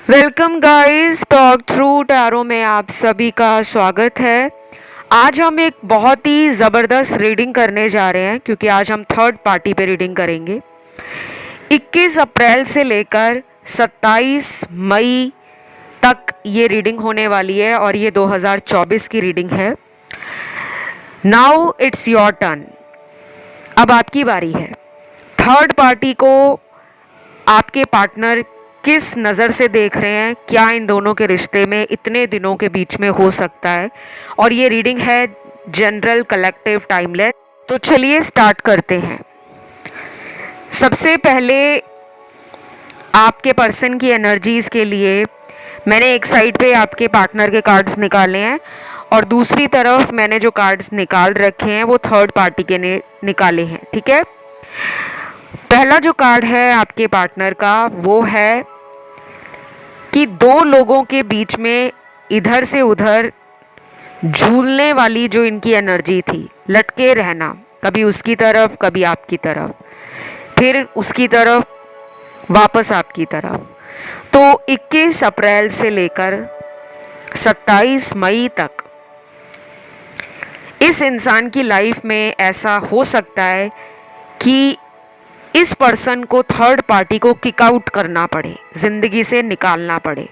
Welcome guys, talk through tarot में आप सभी का स्वागत है। आज हम एक बहुत ही ज़बरदस्त रीडिंग करने जा रहे हैं क्योंकि आज हम थर्ड पार्टी पे रीडिंग करेंगे। 21 अप्रैल से लेकर 27 मई तक ये रीडिंग होने वाली है और ये 2024 की रीडिंग है। Now it's your turn. अब आपकी बारी है। थर्ड पार्टी को आपके पार्टनर किस नज़र से देख रहे हैं, क्या इन दोनों के रिश्ते में इतने दिनों के बीच में हो सकता है। और ये रीडिंग है जनरल कलेक्टिव टाइमलेस। तो चलिए स्टार्ट करते हैं। सबसे पहले आपके पर्सन की एनर्जीज के लिए मैंने एक साइड पे आपके पार्टनर के कार्ड्स निकाले हैं और दूसरी तरफ मैंने जो कार्ड्स निकाल रखे हैं वो थर्ड पार्टी के निकाले हैं। ठीक है, पहला जो कार्ड है आपके पार्टनर का वो है कि दो लोगों के बीच में इधर से उधर झूलने वाली जो इनकी एनर्जी थी, लटके रहना, कभी उसकी तरफ कभी आपकी तरफ, फिर उसकी तरफ वापस आपकी तरफ। तो 21 अप्रैल से लेकर 27 मई तक इस इंसान की लाइफ में ऐसा हो सकता है कि इस पर्सन को थर्ड पार्टी को किक आउट करना पड़े, जिंदगी से निकालना पड़े।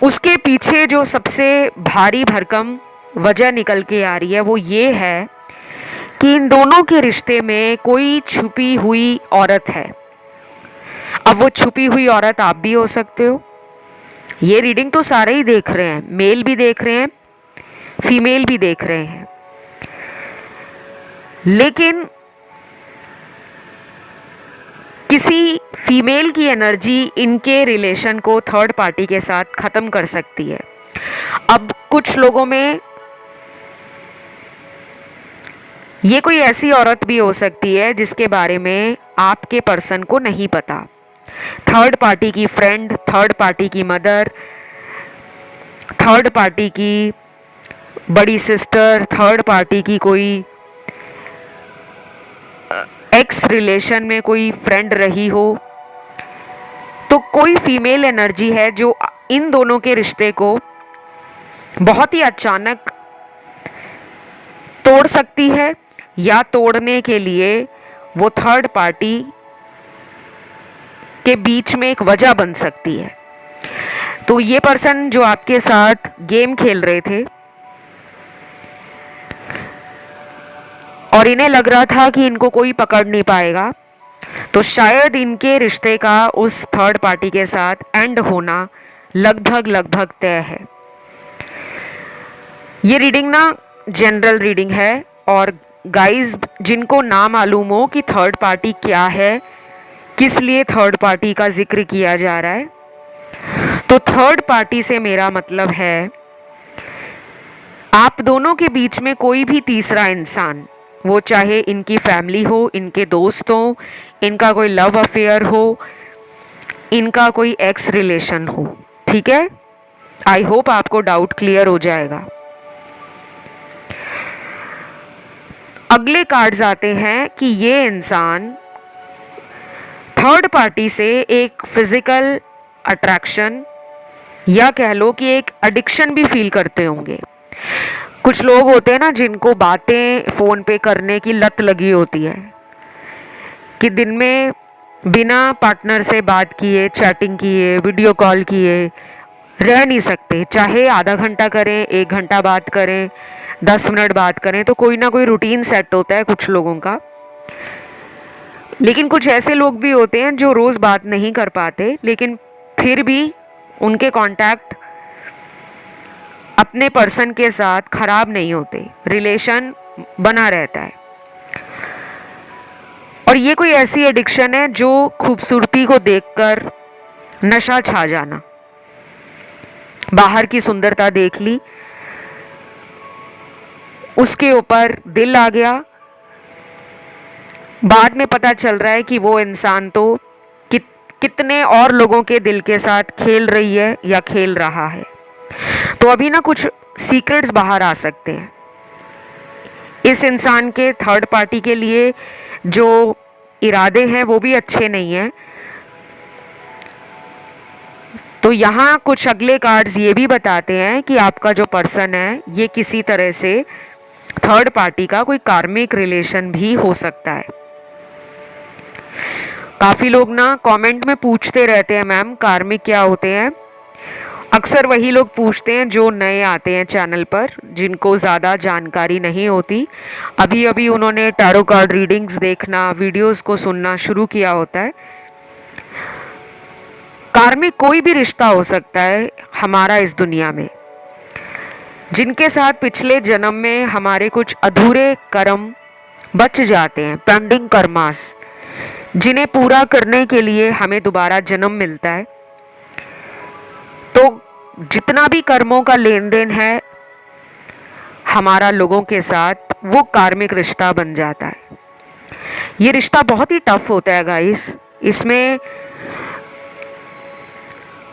उसके पीछे जो सबसे भारी भरकम वजह निकल के आ रही है वो ये है कि इन दोनों के रिश्ते में कोई छुपी हुई औरत है। अब वो छुपी हुई औरत आप भी हो सकते हो। ये रीडिंग तो सारे ही देख रहे हैं, मेल भी देख रहे हैं, फीमेल भी देख रहे हैं, लेकिन किसी फीमेल की एनर्जी इनके रिलेशन को थर्ड पार्टी के साथ ख़त्म कर सकती है। अब कुछ लोगों में ये कोई ऐसी औरत भी हो सकती है जिसके बारे में आपके पर्सन को नहीं पता। थर्ड पार्टी की फ्रेंड, थर्ड पार्टी की मदर, थर्ड पार्टी की बड़ी सिस्टर, थर्ड पार्टी की कोई एक्स रिलेशन में कोई फ्रेंड रही हो। तो कोई फीमेल एनर्जी है जो इन दोनों के रिश्ते को बहुत ही अचानक तोड़ सकती है, या तोड़ने के लिए वो थर्ड पार्टी के बीच में एक वजह बन सकती है। तो ये पर्सन जो आपके साथ गेम खेल रहे थे और इन्हें लग रहा था कि इनको कोई पकड़ नहीं पाएगा, तो शायद इनके रिश्ते का उस थर्ड पार्टी के साथ एंड होना लगभग तय है। ये रीडिंग ना जनरल रीडिंग है और गाइस जिनको ना मालूम हो कि थर्ड पार्टी क्या है, किस लिए थर्ड पार्टी का जिक्र किया जा रहा है, तो थर्ड पार्टी से मेरा मतलब है आप दोनों के बीच में कोई भी तीसरा इंसान, वो चाहे इनकी फैमिली हो, इनके दोस्त हो, इनका कोई लव अफेयर हो, इनका कोई एक्स रिलेशन हो। ठीक है, आई होप आपको डाउट क्लियर हो जाएगा। अगले कार्ड्स आते हैं कि ये इंसान थर्ड पार्टी से एक फिजिकल अट्रैक्शन या कह लो कि एक एडिक्शन भी फील करते होंगे। कुछ लोग होते हैं ना जिनको बातें फ़ोन पे करने की लत लगी होती है कि दिन में बिना पार्टनर से बात किए, चैटिंग किए, वीडियो कॉल किए रह नहीं सकते। चाहे आधा घंटा करें, 1 घंटा बात करें, 10 मिनट बात करें, तो कोई ना कोई रूटीन सेट होता है कुछ लोगों का। लेकिन कुछ ऐसे लोग भी होते हैं जो रोज़ बात नहीं कर पाते, लेकिन फिर भी उनके कांटेक्ट अपने पर्सन के साथ खराब नहीं होते, रिलेशन बना रहता है। और ये कोई ऐसी एडिक्शन है जो खूबसूरती को देखकर नशा छा जाना, बाहर की सुंदरता देख ली, उसके ऊपर दिल आ गया, बाद में पता चल रहा है कि वो इंसान तो कितने और लोगों के दिल के साथ खेल रही है या खेल रहा है। तो अभी ना कुछ सीक्रेट्स बाहर आ सकते हैं। इस इंसान के थर्ड पार्टी के लिए जो इरादे हैं वो भी अच्छे नहीं हैं। तो यहाँ कुछ अगले कार्ड्स ये भी बताते हैं कि आपका जो पर्सन है ये किसी तरह से थर्ड पार्टी का कोई कार्मिक रिलेशन भी हो सकता है। काफ़ी लोग ना कमेंट में पूछते रहते हैं मैम कार्मिक क्या होते हैं। अक्सर वही लोग पूछते हैं जो नए आते हैं चैनल पर, जिनको ज़्यादा जानकारी नहीं होती। अभी अभी उन्होंने टैरो कार्ड रीडिंग्स देखना, वीडियोस को सुनना शुरू किया होता है। कार्मिक कोई भी रिश्ता हो सकता है हमारा इस दुनिया में, जिनके साथ पिछले जन्म में हमारे कुछ अधूरे कर्म बच जाते हैं, पेंडिंग कर्मास, जिन्हें पूरा करने के लिए हमें दोबारा जन्म मिलता है। तो जितना भी कर्मों का लेन देन है हमारा लोगों के साथ, वो कार्मिक रिश्ता बन जाता है। ये रिश्ता बहुत ही टफ होता है गाइस। इसमें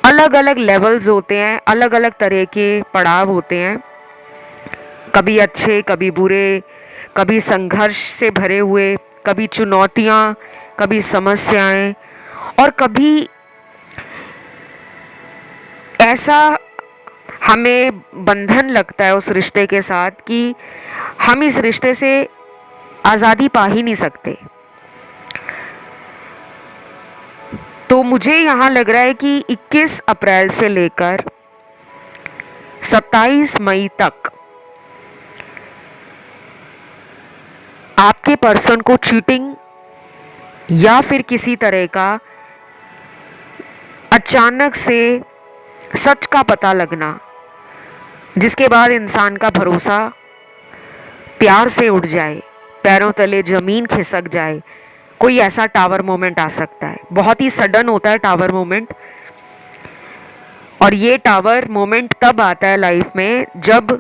अलग अलग लेवल्स होते हैं, अलग अलग तरह के पड़ाव होते हैं, कभी अच्छे कभी बुरे, कभी संघर्ष से भरे हुए, कभी चुनौतियाँ, कभी समस्याएं, और कभी ऐसा हमें बंधन लगता है उस रिश्ते के साथ कि हम इस रिश्ते से आज़ादी पा ही नहीं सकते। तो मुझे यहाँ लग रहा है कि 21 अप्रैल से लेकर 27 मई तक आपके पर्सन को चीटिंग या फिर किसी तरह का अचानक से सच का पता लगना, जिसके बाद इंसान का भरोसा प्यार से उठ जाए, पैरों तले ज़मीन खिसक जाए, कोई ऐसा टावर मोमेंट आ सकता है। बहुत ही सडन होता है टावर मोमेंट, और ये टावर मोमेंट तब आता है लाइफ में जब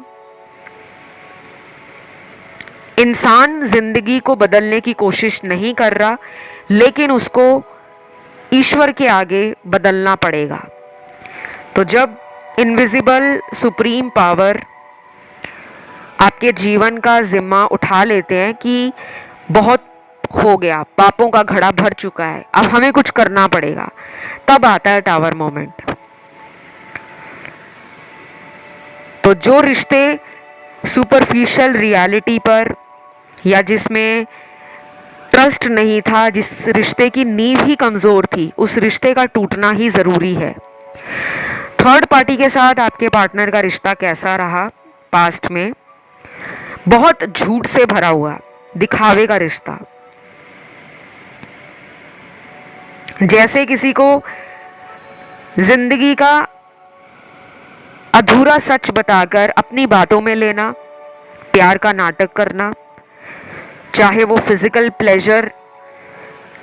इंसान जिंदगी को बदलने की कोशिश नहीं कर रहा, लेकिन उसको ईश्वर के आगे बदलना पड़ेगा। तो जब इनविजिबल सुप्रीम पावर आपके जीवन का जिम्मा उठा लेते हैं कि बहुत हो गया, पापों का घड़ा भर चुका है, अब हमें कुछ करना पड़ेगा, तब आता है टावर मोमेंट। तो जो रिश्ते सुपरफिशियल रियलिटी पर या जिसमें ट्रस्ट नहीं था, जिस रिश्ते की नींव ही कमज़ोर थी, उस रिश्ते का टूटना ही ज़रूरी है। थर्ड पार्टी के साथ आपके पार्टनर का रिश्ता कैसा रहा पास्ट में? बहुत झूठ से भरा हुआ, दिखावे का रिश्ता। जैसे किसी को जिंदगी का अधूरा सच बताकर अपनी बातों में लेना, प्यार का नाटक करना, चाहे वो फिजिकल प्लेजर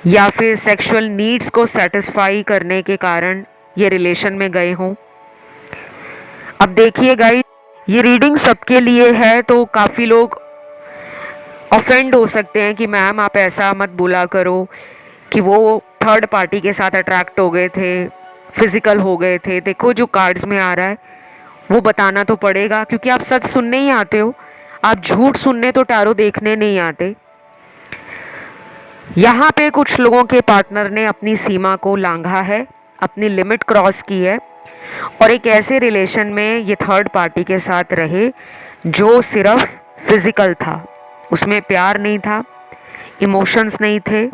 या फिर सेक्सुअल नीड्स को सेटिस्फाई करने के कारण ये रिलेशन में गए हों। अब देखिए गाइस, ये रीडिंग सबके लिए है, तो काफ़ी लोग ऑफेंड हो सकते हैं कि मैम आप ऐसा मत बोला करो कि वो थर्ड पार्टी के साथ अट्रैक्ट हो गए थे, फिजिकल हो गए थे। देखो जो कार्ड्स में आ रहा है वो बताना तो पड़ेगा, क्योंकि आप सच सुनने ही आते हो, आप झूठ सुनने तो टैरो देखने नहीं आते। यहाँ पे कुछ लोगों के पार्टनर ने अपनी सीमा को लांघा है, अपनी लिमिट क्रॉस की है, और एक ऐसे रिलेशन में ये थर्ड पार्टी के साथ रहे जो सिर्फ फिजिकल था, उसमें प्यार नहीं था, इमोशंस नहीं थे,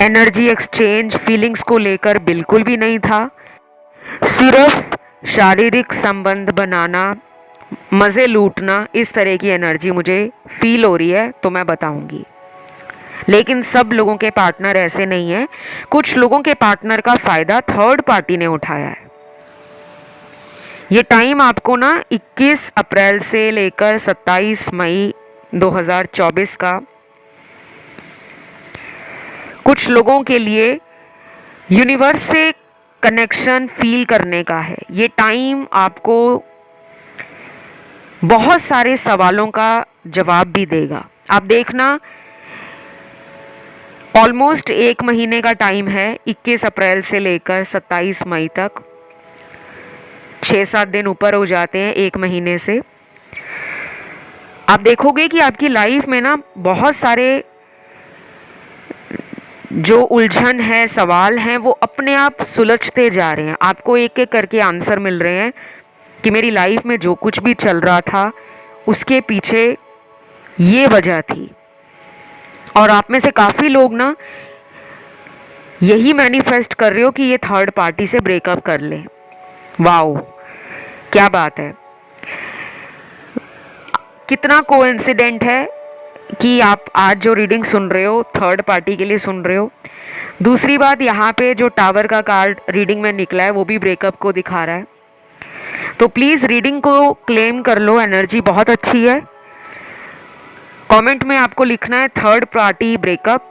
एनर्जी एक्सचेंज फीलिंग्स को लेकर बिल्कुल भी नहीं था। सिर्फ शारीरिक संबंध बनाना, मज़े लूटना, इस तरह की एनर्जी मुझे फील हो रही है, तो मैं बताऊंगी। लेकिन सब लोगों के पार्टनर ऐसे नहीं हैं। कुछ लोगों के पार्टनर का फ़ायदा थर्ड पार्टी ने उठाया है। ये टाइम आपको ना 21 अप्रैल से लेकर 27 मई 2024 का कुछ लोगों के लिए यूनिवर्स से कनेक्शन फील करने का है। ये टाइम आपको बहुत सारे सवालों का जवाब भी देगा। आप देखना, ऑलमोस्ट 1 महीने का टाइम है, 21 अप्रैल से लेकर 27 मई तक। 6-7 दिन ऊपर हो जाते हैं 1 महीने से। आप देखोगे कि आपकी लाइफ में ना बहुत सारे जो उलझन है, सवाल हैं, वो अपने आप सुलझते जा रहे हैं। आपको एक एक करके आंसर मिल रहे हैं कि मेरी लाइफ में जो कुछ भी चल रहा था उसके पीछे ये वजह थी। और आप में से काफ़ी लोग ना यही मैनिफेस्ट कर रहे हो कि ये थर्ड पार्टी से ब्रेकअप कर ले। वाओ, क्या बात है। कितना कोइंसिडेंट है कि आप आज जो रीडिंग सुन रहे हो थर्ड पार्टी के लिए सुन रहे हो। दूसरी बात, यहाँ पे जो टावर का कार्ड रीडिंग में निकला है वो भी ब्रेकअप को दिखा रहा है। तो प्लीज़ रीडिंग को क्लेम कर लो, एनर्जी बहुत अच्छी है। कमेंट में आपको लिखना है थर्ड पार्टी ब्रेकअप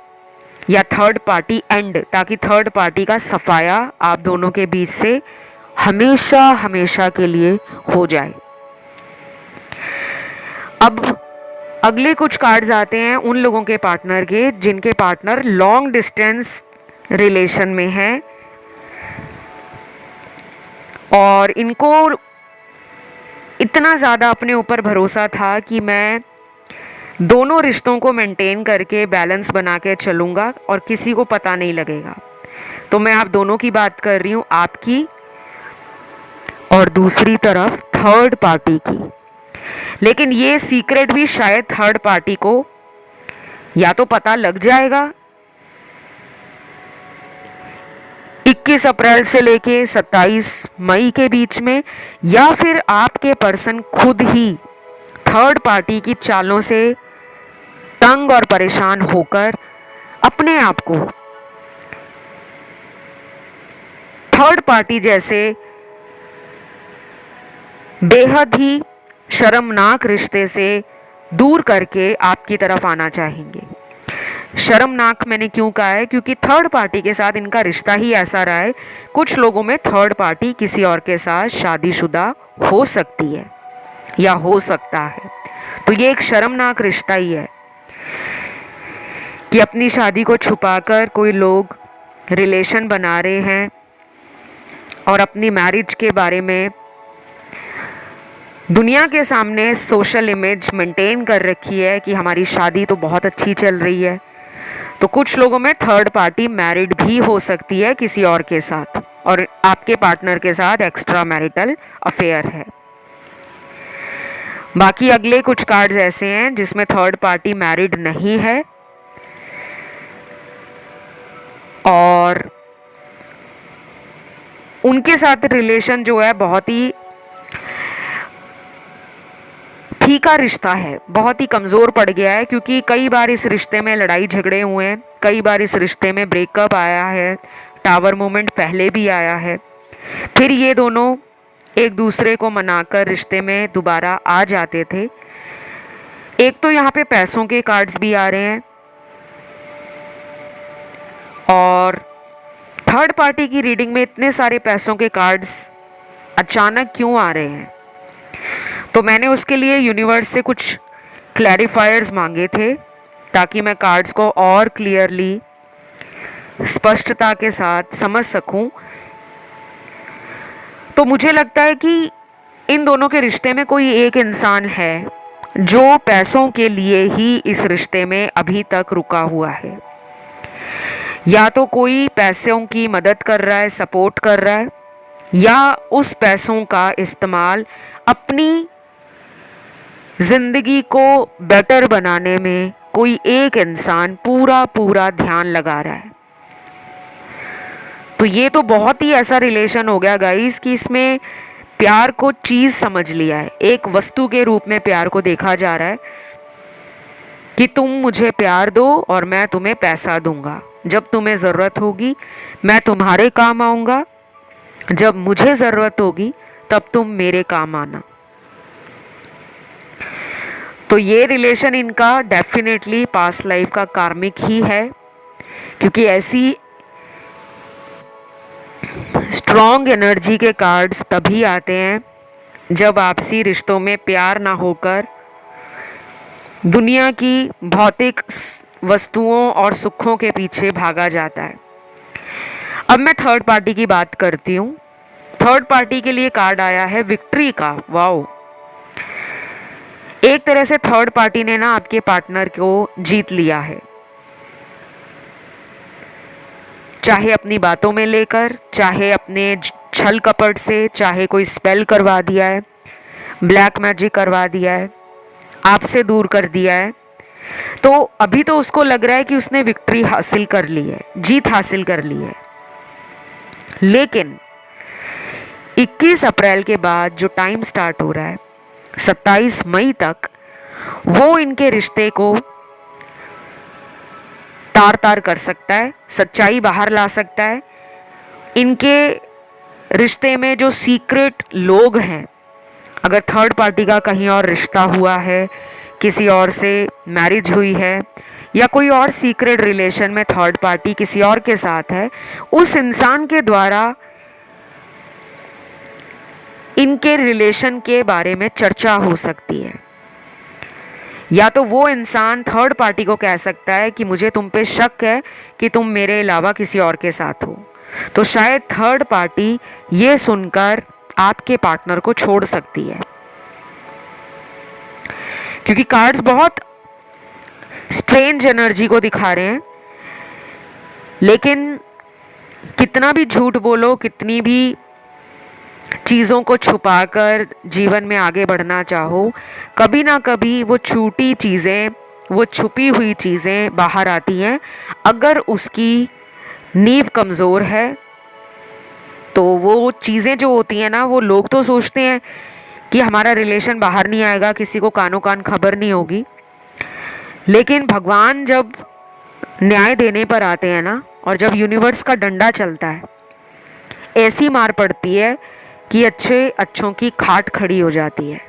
या थर्ड पार्टी एंड, ताकि थर्ड पार्टी का सफाया आप दोनों के बीच से हमेशा हमेशा के लिए हो जाए। अब अगले कुछ कार्ड्स आते हैं उन लोगों के पार्टनर के जिनके पार्टनर लॉन्ग डिस्टेंस रिलेशन में हैं और इनको इतना ज़्यादा अपने ऊपर भरोसा था कि मैं दोनों रिश्तों को मेंटेन करके बैलेंस बना के चलूँगा और किसी को पता नहीं लगेगा। तो मैं आप दोनों की बात कर रही हूँ, आपकी और दूसरी तरफ थर्ड पार्टी की। लेकिन ये सीक्रेट भी शायद थर्ड पार्टी को या तो पता लग जाएगा 21 अप्रैल से लेके 27 मई के बीच में, या फिर आपके पर्सन खुद ही थर्ड पार्टी की चालों से तंग और परेशान होकर अपने आप को थर्ड पार्टी जैसे बेहद ही शर्मनाक रिश्ते से दूर करके आपकी तरफ आना चाहेंगे। शर्मनाक मैंने क्यों कहा है, क्योंकि थर्ड पार्टी के साथ इनका रिश्ता ही ऐसा रहा है। कुछ लोगों में थर्ड पार्टी किसी और के साथ शादीशुदा हो सकती है या हो सकता है। तो ये एक शर्मनाक रिश्ता ही है कि अपनी शादी को छुपाकर कोई लोग रिलेशन बना रहे हैं और अपनी मैरिज के बारे में दुनिया के सामने सोशल इमेज मेंटेन कर रखी है कि हमारी शादी तो बहुत अच्छी चल रही है। तो कुछ लोगों में थर्ड पार्टी मैरिड भी हो सकती है किसी और के साथ और आपके पार्टनर के साथ एक्स्ट्रा मैरिटल अफेयर है। बाकी अगले कुछ कार्ड्स ऐसे हैं जिसमें थर्ड पार्टी मैरिड नहीं है और उनके साथ रिलेशन जो है बहुत ही फीका रिश्ता है, बहुत ही कमज़ोर पड़ गया है, क्योंकि कई बार इस रिश्ते में लड़ाई झगड़े हुए हैं, कई बार इस रिश्ते में ब्रेकअप आया है, टावर मोमेंट पहले भी आया है। फिर ये दोनों एक दूसरे को मनाकर रिश्ते में दोबारा आ जाते थे। एक तो यहाँ पे पैसों के कार्ड्स भी आ रहे हैं और थर्ड पार्टी की रीडिंग में इतने सारे पैसों के कार्ड्स अचानक क्यों आ रहे हैं। तो मैंने उसके लिए यूनिवर्स से कुछ क्लैरिफायर्स मांगे थे ताकि मैं कार्ड्स को और क्लियरली स्पष्टता के साथ समझ सकूं। तो मुझे लगता है कि इन दोनों के रिश्ते में कोई एक इंसान है जो पैसों के लिए ही इस रिश्ते में अभी तक रुका हुआ है। या तो कोई पैसों की मदद कर रहा है, सपोर्ट कर रहा है, या उस पैसों का इस्तेमाल अपनी ज़िंदगी को बेटर बनाने में कोई एक इंसान पूरा ध्यान लगा रहा है। तो ये तो बहुत ही ऐसा रिलेशन हो गया गाइस कि इसमें प्यार को चीज़ समझ लिया है, एक वस्तु के रूप में प्यार को देखा जा रहा है कि तुम मुझे प्यार दो और मैं तुम्हें पैसा दूंगा। जब तुम्हें ज़रूरत होगी मैं तुम्हारे काम आऊँगा, जब मुझे ज़रूरत होगी तब तुम मेरे काम आना। तो ये रिलेशन इनका डेफिनेटली पास्ट लाइफ का कार्मिक ही है, क्योंकि ऐसी स्ट्रॉन्ग एनर्जी के कार्ड्स तभी आते हैं जब आपसी रिश्तों में प्यार ना होकर दुनिया की भौतिक वस्तुओं और सुखों के पीछे भागा जाता है। अब मैं थर्ड पार्टी की बात करती हूँ। थर्ड पार्टी के लिए कार्ड आया है विक्ट्री का। वाओ, एक तरह से थर्ड पार्टी ने ना आपके पार्टनर को जीत लिया है। चाहे अपनी बातों में लेकर, चाहे अपने छल कपट से, चाहे कोई स्पेल करवा दिया है, ब्लैक मैजिक करवा दिया है, आपसे दूर कर दिया है, तो अभी तो उसको लग रहा है कि उसने विक्ट्री हासिल कर ली है, जीत हासिल कर ली है। लेकिन 21 अप्रैल के बाद जो टाइम स्टार्ट हो रहा है 27 मई तक, वो इनके रिश्ते को तार तार कर सकता है, सच्चाई बाहर ला सकता है। इनके रिश्ते में जो सीक्रेट लोग हैं, अगर थर्ड पार्टी का कहीं और रिश्ता हुआ है, किसी और से मैरिज हुई है, या कोई और सीक्रेट रिलेशन में थर्ड पार्टी किसी और के साथ है, उस इंसान के द्वारा इनके रिलेशन के बारे में चर्चा हो सकती है। या तो वो इंसान थर्ड पार्टी को कह सकता है कि मुझे तुम पे शक है कि तुम मेरे अलावा किसी और के साथ हो, तो शायद थर्ड पार्टी ये सुनकर आपके पार्टनर को छोड़ सकती है। क्योंकि कार्ड्स बहुत स्ट्रेंज एनर्जी को दिखा रहे हैं, लेकिन कितना भी झूठ बोलो, कितनी भी चीज़ों को छुपाकर जीवन में आगे बढ़ना चाहो, कभी ना कभी वो छोटी चीज़ें, वो छुपी हुई चीज़ें बाहर आती हैं। अगर उसकी नींव कमज़ोर है तो वो चीज़ें जो होती हैं ना, वो लोग तो सोचते हैं कि हमारा रिलेशन बाहर नहीं आएगा, किसी को कानों कान खबर नहीं होगी, लेकिन भगवान जब न्याय देने पर आते हैं ना, और जब यूनिवर्स का डंडा चलता है, ऐसी मार पड़ती है कि अच्छे अच्छों की खाट खड़ी हो जाती है।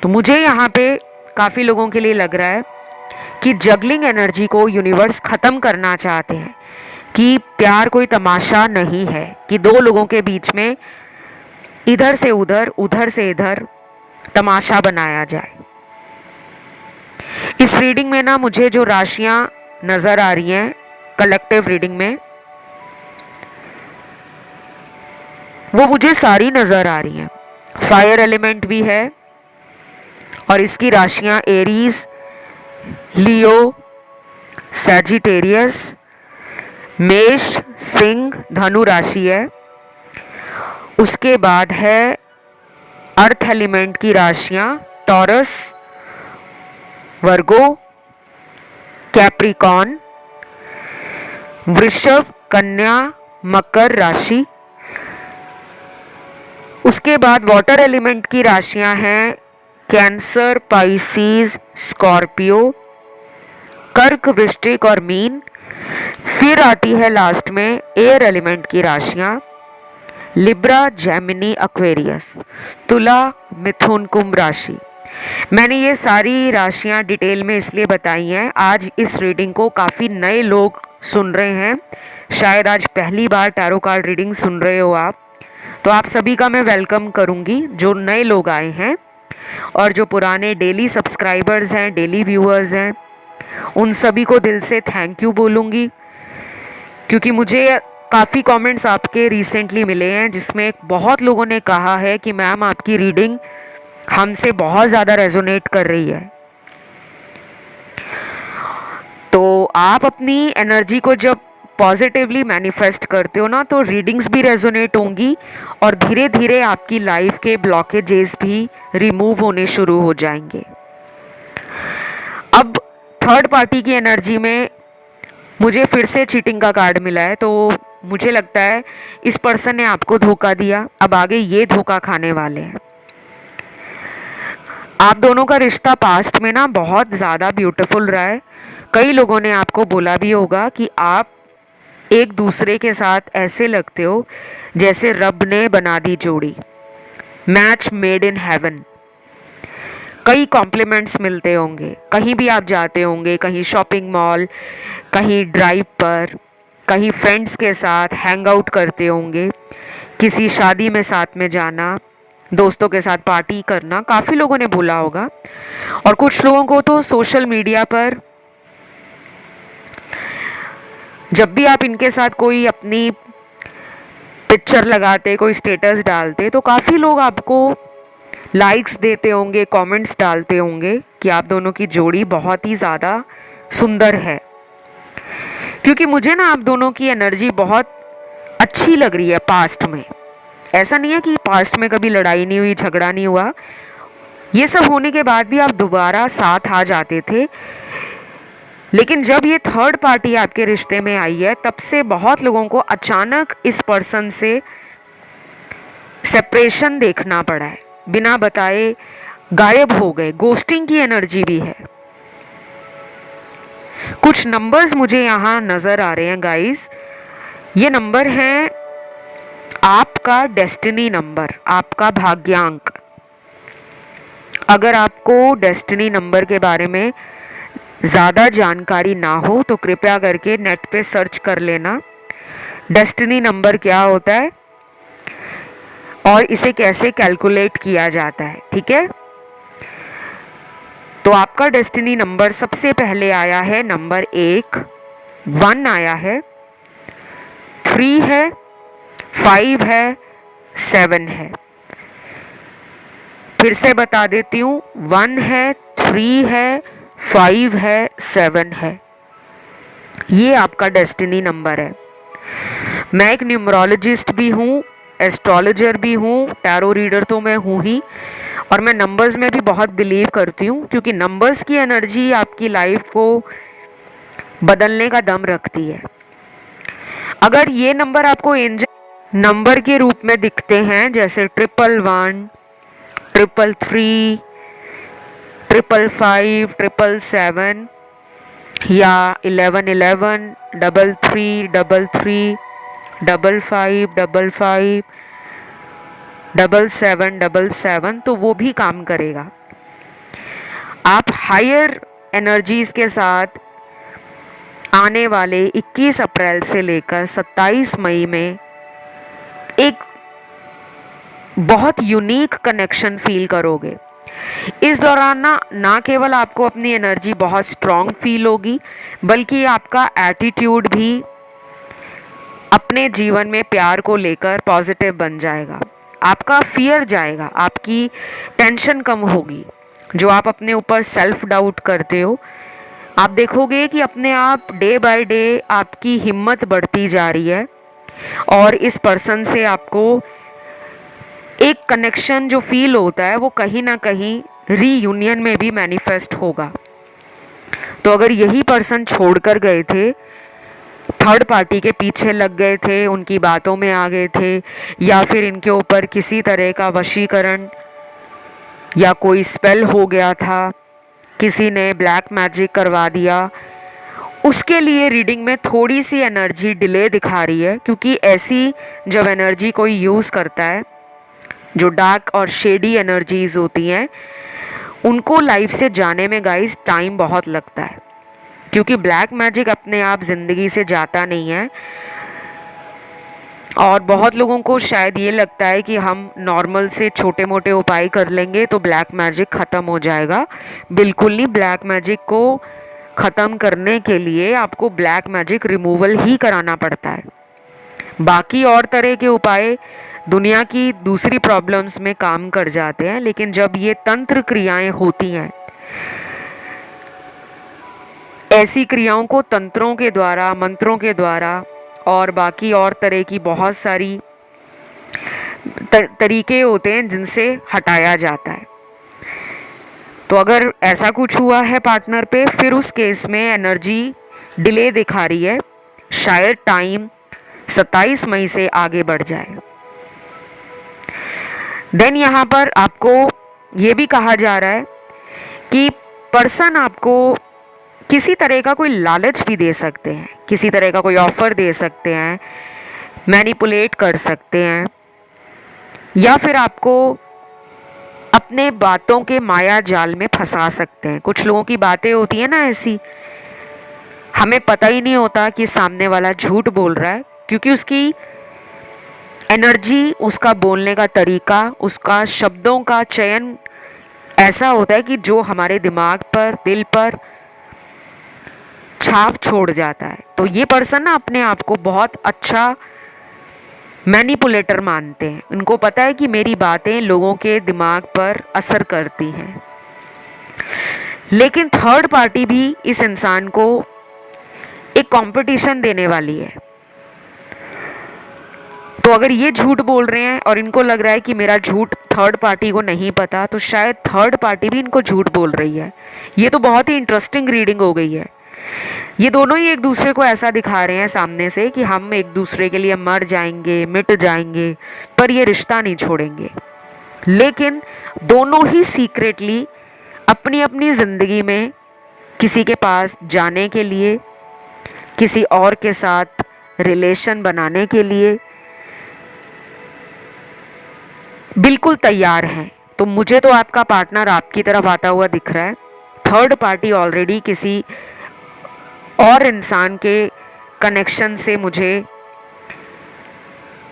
तो मुझे यहाँ पे काफ़ी लोगों के लिए लग रहा है कि जगलिंग एनर्जी को यूनिवर्स ख़त्म करना चाहते हैं, कि प्यार कोई तमाशा नहीं है कि दो लोगों के बीच में इधर से उधर, उधर से इधर तमाशा बनाया जाए। इस रीडिंग में ना मुझे जो राशियां नज़र आ रही हैं कलेक्टिव रीडिंग में, वो मुझे सारी नज़र आ रही हैं। फायर एलिमेंट भी है और इसकी राशियां एरीज, लियो, सैजिटेरियस, मेष, सिंह, धनु राशि है। उसके बाद है अर्थ एलिमेंट की राशियां टॉरस, वर्गो, कैप्रिकॉन, वृषभ, कन्या, मकर राशि। उसके बाद वाटर एलिमेंट की राशियां हैं कैंसर, पाइसीज, स्कॉर्पियो, कर्क, वृश्चिक और मीन। फिर आती है लास्ट में एयर एलिमेंट की राशियां लिब्रा, जेमिनी, एक्वेरियस, तुला, मिथुन, कुंभ राशि। मैंने ये सारी राशियां डिटेल में इसलिए बताई हैं, आज इस रीडिंग को काफ़ी नए लोग सुन रहे हैं, शायद आज पहली बार टैरो कार्ड रीडिंग सुन रहे हो आप, तो आप सभी का मैं वेलकम करूंगी जो नए लोग आए हैं, और जो पुराने डेली सब्सक्राइबर्स हैं, डेली व्यूअर्स हैं, उन सभी को दिल से थैंक यू बोलूँगी। क्योंकि मुझे काफ़ी कमेंट्स आपके रिसेंटली मिले हैं जिसमें बहुत लोगों ने कहा है कि मैम आपकी रीडिंग हमसे बहुत ज़्यादा रेजोनेट कर रही है। तो आप अपनी एनर्जी को जब पॉजिटिवली मैनिफेस्ट करते हो ना, तो रीडिंग्स भी रेजोनेट होंगी और धीरे धीरे आपकी लाइफ के ब्लॉकेजेस भी रिमूव होने शुरू हो जाएंगे। अब थर्ड पार्टी की एनर्जी में मुझे फिर से चीटिंग का कार्ड मिला है, तो मुझे लगता है इस पर्सन ने आपको धोखा दिया, अब आगे ये धोखा खाने वाले हैं। आप दोनों का रिश्ता पास्ट में ना बहुत ज़्यादा ब्यूटीफुल रहा है। कई लोगों ने आपको बोला भी होगा कि आप एक दूसरे के साथ ऐसे लगते हो जैसे रब ने बना दी जोड़ी, मैच मेड इन हेवन। कई कॉम्प्लीमेंट्स मिलते होंगे, कहीं भी आप जाते होंगे, कहीं शॉपिंग मॉल, कहीं ड्राइव पर, कहीं फ्रेंड्स के साथ हैंग आउट करते होंगे, किसी शादी में साथ में जाना, दोस्तों के साथ पार्टी करना, काफ़ी लोगों ने बोला होगा। और कुछ लोगों को तो सोशल मीडिया पर जब भी आप इनके साथ कोई अपनी पिक्चर लगाते, कोई स्टेटस डालते, तो काफ़ी लोग आपको लाइक्स देते होंगे, कमेंट्स डालते होंगे कि आप दोनों की जोड़ी बहुत ही ज़्यादा सुंदर है। क्योंकि मुझे ना आप दोनों की एनर्जी बहुत अच्छी लग रही है पास्ट में। ऐसा नहीं है कि पास्ट में कभी लड़ाई नहीं हुई, झगड़ा नहीं हुआ, ये सब होने के बाद भी आप दोबारा साथ आ जाते थे। लेकिन जब ये थर्ड पार्टी आपके रिश्ते में आई है, तब से बहुत लोगों को अचानक इस पर्सन से सेपरेशन देखना पड़ा है, बिना बताए गायब हो गए। गोस्टिंग की एनर्जी भी है। कुछ नंबर्स मुझे यहाँ नजर आ रहे हैं गाइस। ये नंबर है आपका डेस्टिनी नंबर, आपका भाग्यांक। अगर आपको डेस्टिनी नंबर के बारे में ज़्यादा जानकारी ना हो तो कृपया करके नेट पे सर्च कर लेना डेस्टिनी नंबर क्या होता है और इसे कैसे कैलकुलेट किया जाता है, ठीक है। तो आपका डेस्टिनी नंबर सबसे पहले आया है नंबर 1, 1 आया है, 3 है, 5 है, 7 है। फिर से बता देती हूँ, 1 है, 3 है, 5 है, 7 है। ये आपका डेस्टिनी नंबर है। मैं एक न्यूमरोलॉजिस्ट भी हूँ, एस्ट्रोलॉजर भी हूँ, टैरो रीडर तो मैं हूँ ही, और मैं नंबर्स में भी बहुत बिलीव करती हूँ, क्योंकि नंबर्स की एनर्जी आपकी लाइफ को बदलने का दम रखती है। अगर ये नंबर आपको एंजल नंबर के रूप में दिखते हैं, जैसे 111, 333, 555, 777 या 1111, 3333, 5555, 7777, तो वो भी काम करेगा। आप हायर एनर्जीज के साथ आने वाले 21 अप्रैल से लेकर 27 मई में एक बहुत यूनिक कनेक्शन फील करोगे। इस दौरान ना केवल आपको अपनी एनर्जी बहुत स्ट्रॉन्ग फील होगी, बल्कि आपका एटीट्यूड भी अपने जीवन में प्यार को लेकर पॉजिटिव बन जाएगा। आपका फियर जाएगा, आपकी टेंशन कम होगी। जो आप अपने ऊपर सेल्फ डाउट करते हो, आप देखोगे कि अपने आप डे बाय डे आपकी हिम्मत बढ़ती जा रही है और इस पर्सन से आपको एक कनेक्शन जो फील होता है वो कहीं ना कहीं रीयूनियन में भी मैनिफेस्ट होगा। तो अगर यही पर्सन छोड़कर गए थे, थर्ड पार्टी के पीछे लग गए थे, उनकी बातों में आ गए थे, या फिर इनके ऊपर किसी तरह का वशीकरण या कोई स्पेल हो गया था, किसी ने ब्लैक मैजिक करवा दिया, उसके लिए रीडिंग में थोड़ी सी एनर्जी डिले दिखा रही है। क्योंकि ऐसी जब एनर्जी कोई यूज़ करता है, जो डार्क और शेडी एनर्जीज होती हैं, उनको लाइफ से जाने में गाइस टाइम बहुत लगता है। क्योंकि ब्लैक मैजिक अपने आप ज़िंदगी से जाता नहीं है। और बहुत लोगों को शायद ये लगता है कि हम नॉर्मल से छोटे मोटे उपाय कर लेंगे तो ब्लैक मैजिक ख़त्म हो जाएगा। बिल्कुल नहीं। ब्लैक मैजिक को ख़त्म करने के लिए आपको ब्लैक मैजिक रिमूवल ही कराना पड़ता है। बाकी और तरह के उपाय दुनिया की दूसरी प्रॉब्लम्स में काम कर जाते हैं, लेकिन जब ये तंत्र क्रियाएं होती हैं, ऐसी क्रियाओं को तंत्रों के द्वारा, मंत्रों के द्वारा और बाकी और तरह की बहुत सारी तरीके होते हैं जिनसे हटाया जाता है। तो अगर ऐसा कुछ हुआ है पार्टनर पे, फिर उस केस में एनर्जी डिले दिखा रही है, शायद टाइम 27 मई से आगे बढ़ जाए। देन यहाँ पर आपको ये भी कहा जा रहा है कि पर्सन आपको किसी तरह का कोई लालच भी दे सकते हैं, किसी तरह का कोई ऑफर दे सकते हैं, मैनिपुलेट कर सकते हैं, या फिर आपको अपने बातों के माया जाल में फंसा सकते हैं। कुछ लोगों की बातें होती हैं ना ऐसी, हमें पता ही नहीं होता कि सामने वाला झूठ बोल रहा है, क्योंकि उसकी एनर्जी, उसका बोलने का तरीका, उसका शब्दों का चयन ऐसा होता है कि जो हमारे दिमाग पर, दिल पर छाप छोड़ जाता है। तो ये पर्सन ना अपने आप को बहुत अच्छा मैनिपुलेटर मानते हैं। उनको पता है कि मेरी बातें लोगों के दिमाग पर असर करती हैं। लेकिन थर्ड पार्टी भी इस इंसान को एक कंपटीशन देने वाली है। तो अगर ये झूठ बोल रहे हैं और इनको लग रहा है कि मेरा झूठ थर्ड पार्टी को नहीं पता, तो शायद थर्ड पार्टी भी इनको झूठ बोल रही है। ये तो बहुत ही इंटरेस्टिंग रीडिंग हो गई है। ये दोनों ही एक दूसरे को ऐसा दिखा रहे हैं सामने से कि हम एक दूसरे के लिए मर जाएंगे, मिट जाएंगे, पर ये रिश्ता नहीं छोड़ेंगे। लेकिन दोनों ही सीक्रेटली अपनी अपनी ज़िंदगी में किसी के पास जाने के लिए, किसी और के साथ रिलेशन बनाने के लिए बिल्कुल तैयार हैं। तो मुझे तो आपका पार्टनर आपकी तरफ आता हुआ दिख रहा है। थर्ड पार्टी ऑलरेडी किसी और इंसान के कनेक्शन से मुझे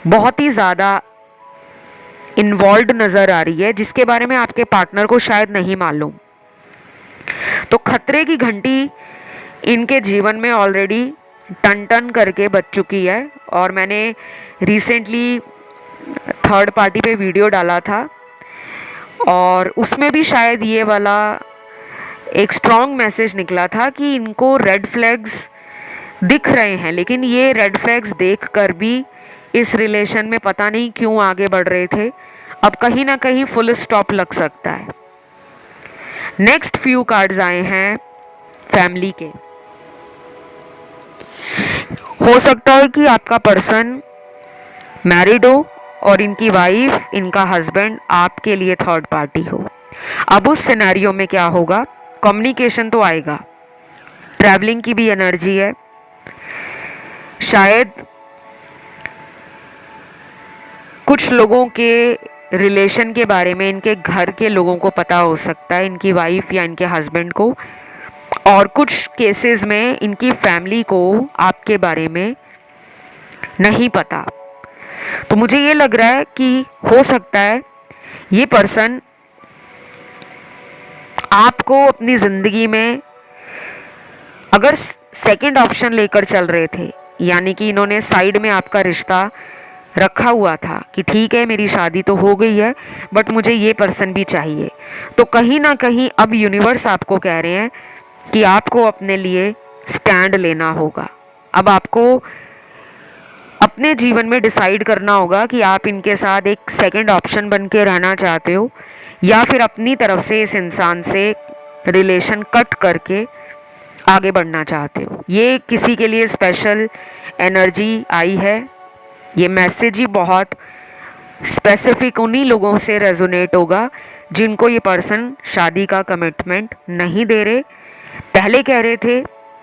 बहुत ही ज़्यादा इन्वॉल्व नज़र आ रही है, जिसके बारे में आपके पार्टनर को शायद नहीं मालूम। तो खतरे की घंटी इनके जीवन में ऑलरेडी टन टन करके बज चुकी है। और मैंने रिसेंटली थर्ड पार्टी पे वीडियो डाला था और उसमें भी शायद ये वाला एक स्ट्रॉन्ग मैसेज निकला था कि इनको रेड फ्लैग्स दिख रहे हैं, लेकिन ये रेड फ्लैग्स देखकर भी इस रिलेशन में पता नहीं क्यों आगे बढ़ रहे थे। अब कहीं ना कहीं फुल स्टॉप लग सकता है। नेक्स्ट फ्यू कार्ड्स आए हैं फैमिली के। हो सकता है कि आपका पर्सन मैरिड हो और इनकी वाइफ, इनका हस्बैंड आपके लिए थर्ड पार्टी हो। अब उस सिनेरियो में क्या होगा? कम्युनिकेशन तो आएगा, ट्रैवलिंग की भी एनर्जी है। शायद कुछ लोगों के रिलेशन के बारे में इनके घर के लोगों को पता हो सकता है, इनकी वाइफ या इनके हस्बैंड को, और कुछ केसेस में इनकी फैमिली को आपके बारे में नहीं पता। तो मुझे ये लग रहा है कि हो सकता है ये पर्सन आपको अपनी ज़िंदगी में अगर सेकंड ऑप्शन लेकर चल रहे थे, यानी कि इन्होंने साइड में आपका रिश्ता रखा हुआ था कि ठीक है मेरी शादी तो हो गई है बट मुझे ये पर्सन भी चाहिए, तो कहीं ना कहीं अब यूनिवर्स आपको कह रहे हैं कि आपको अपने लिए स्टैंड लेना होगा। अब आपको अपने जीवन में डिसाइड करना होगा कि आप इनके साथ एक सेकंड ऑप्शन बन के रहना चाहते हो या फिर अपनी तरफ से इस इंसान से रिलेशन कट करके आगे बढ़ना चाहते हो। ये किसी के लिए स्पेशल एनर्जी आई है। ये मैसेज ही बहुत स्पेसिफिक उन्हीं लोगों से रेजोनेट होगा जिनको ये पर्सन शादी का कमिटमेंट नहीं दे रहे। पहले कह रहे थे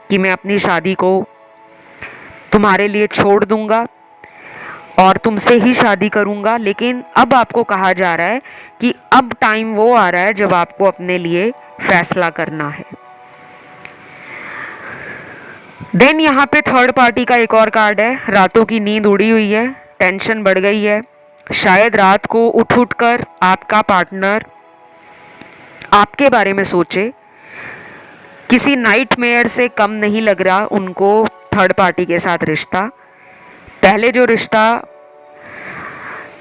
कि मैं अपनी शादी को तुम्हारे लिए छोड़ दूंगा और तुमसे ही शादी करूंगा, लेकिन अब आपको कहा जा रहा है कि अब टाइम वो आ रहा है जब आपको अपने लिए फैसला करना है। देन यहाँ पे थर्ड पार्टी का एक और कार्ड है। रातों की नींद उड़ी हुई है, टेंशन बढ़ गई है। शायद रात को उठ कर आपका पार्टनर आपके बारे में सोचे। किसी नाइटमेयर से कम नहीं लग रहा उनको थर्ड पार्टी के साथ रिश्ता। पहले जो रिश्ता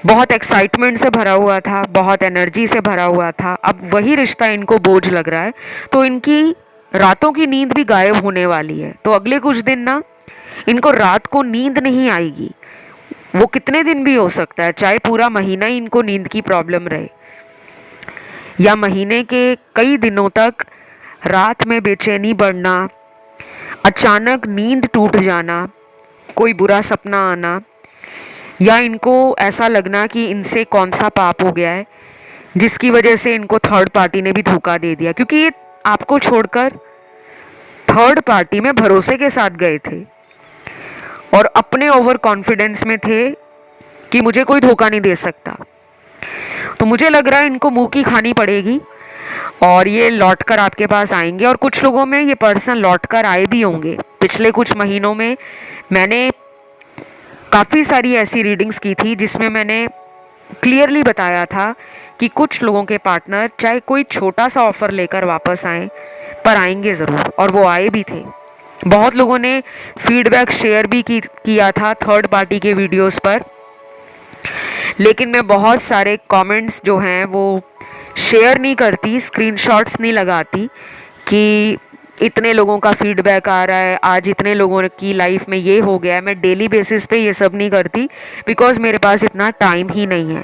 बहुत एक्साइटमेंट से भरा हुआ था, बहुत एनर्जी से भरा हुआ था, अब वही रिश्ता इनको बोझ लग रहा है। तो इनकी रातों की नींद भी गायब होने वाली है। तो अगले कुछ दिन ना इनको रात को नींद नहीं आएगी। वो कितने दिन भी हो सकता है, चाहे पूरा महीना ही इनको नींद की प्रॉब्लम रहे या महीने के कई दिनों तक रात में बेचैनी बढ़ना, अचानक नींद टूट जाना, कोई बुरा सपना आना, या इनको ऐसा लगना कि इनसे कौन सा पाप हो गया है जिसकी वजह से इनको थर्ड पार्टी ने भी धोखा दे दिया। क्योंकि ये आपको छोड़कर थर्ड पार्टी में भरोसे के साथ गए थे और अपने ओवर कॉन्फिडेंस में थे कि मुझे कोई धोखा नहीं दे सकता। तो मुझे लग रहा है इनको मुंह की खानी पड़ेगी और ये लौट कर आपके पास आएंगे। और कुछ लोगों में ये पर्सन लौट कर आए भी होंगे। पिछले कुछ महीनों में मैंने काफ़ी सारी ऐसी रीडिंग्स की थी जिसमें मैंने क्लियरली बताया था कि कुछ लोगों के पार्टनर चाहे कोई छोटा सा ऑफ़र लेकर वापस आए पर आएंगे ज़रूर, और वो आए भी थे। बहुत लोगों ने फीडबैक शेयर भी किया था थर्ड पार्टी के वीडियोस पर, लेकिन मैं बहुत सारे कमेंट्स जो हैं वो शेयर नहीं करती, स्क्रीनशॉट्स नहीं लगाती कि इतने लोगों का फीडबैक आ रहा है, आज इतने लोगों की लाइफ में ये हो गया है। मैं डेली बेसिस पे ये सब नहीं करती, बिकॉज मेरे पास इतना टाइम ही नहीं है।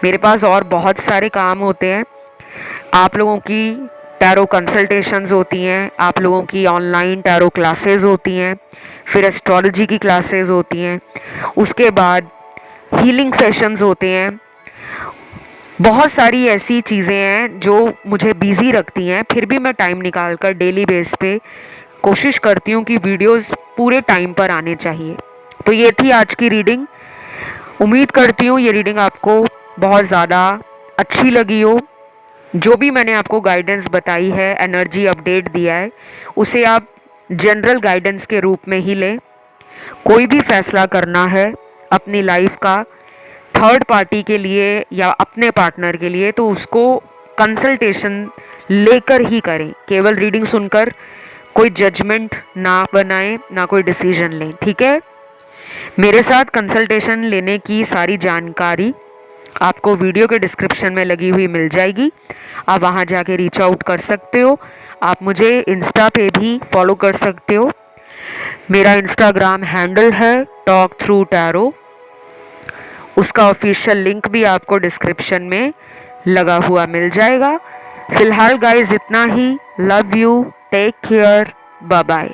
मेरे पास और बहुत सारे काम होते हैं। आप लोगों की टैरो कंसल्टेशंस होती हैं, आप लोगों की ऑनलाइन टैरो क्लासेस होती हैं, फिर एस्ट्रोलॉजी की क्लासेस होती हैं, उसके बाद हीलिंग सेशंस होते हैं। बहुत सारी ऐसी चीज़ें हैं जो मुझे बिज़ी रखती हैं, फिर भी मैं टाइम निकाल कर डेली बेस पे कोशिश करती हूँ कि वीडियोस पूरे टाइम पर आने चाहिए। तो ये थी आज की रीडिंग। उम्मीद करती हूँ ये रीडिंग आपको बहुत ज़्यादा अच्छी लगी हो। जो भी मैंने आपको गाइडेंस बताई है, एनर्जी अपडेट दिया है, उसे आप जनरल गाइडेंस के रूप में ही लें। कोई भी फैसला करना है अपनी लाइफ का थर्ड पार्टी के लिए या अपने पार्टनर के लिए, तो उसको कंसल्टेशन लेकर ही करें। केवल रीडिंग सुनकर कोई जजमेंट ना बनाएं, ना कोई डिसीजन लें, ठीक है। मेरे साथ कंसल्टेशन लेने की सारी जानकारी आपको वीडियो के डिस्क्रिप्शन में लगी हुई मिल जाएगी। आप वहां जाके रीच आउट कर सकते हो। आप मुझे इंस्टा पे भी फॉलो कर सकते हो। मेरा इंस्टाग्राम हैंडल है टॉक थ्रू टैरो। उसका ऑफिशियल लिंक भी आपको डिस्क्रिप्शन में लगा हुआ मिल जाएगा। फिलहाल गाइस इतना ही। Love you, take care, bye bye.